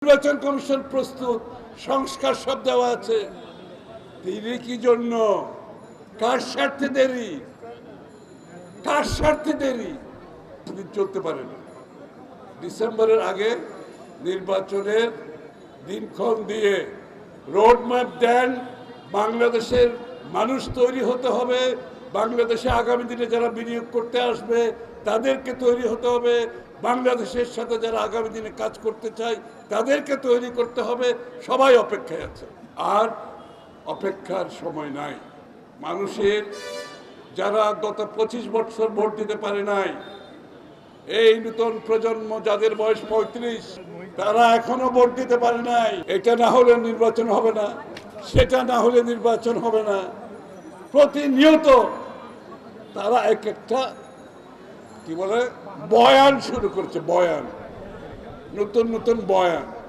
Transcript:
নির্বাচন কমিশন প্রস্তুত, সংস্কার সব দেওয়া আছে। তিনি কি জন্য, কার স্বার্থে দেরি, কার স্বার্থে দেরি চলতে পারে না। ডিসেম্বরের আগে নির্বাচনের দিনক্ষণ দিয়ে রোডম্যাপ দেন। বাংলাদেশের মানুষ তৈরি হতে হবে, বাংলাদেশে আগামী দিনে যারা বিনিয়োগ করতে আসবে তাদেরকে তৈরি হতে হবে, বাংলাদেশের সাথে যারা আগামী দিনে কাজ করতে চায় তাদেরকে তৈরি করতে হবে। সবাই অপেক্ষায় আছে, আর অপেক্ষার সময় নাই। মানুষের যারা গত 25 বছর ভোট দিতে পারে নাই, এই নতুন প্রজন্ম যাদের বয়স 35, তারা এখনো ভোট দিতে পারে নাই। এটা না হলে নির্বাচন হবে না, সেটা না হলে নির্বাচন হবে না। প্রতিনিয়ত তারা এক একটা কি বলে বয়ান শুরু করছে, বয়ান, নতুন নতুন বয়ান।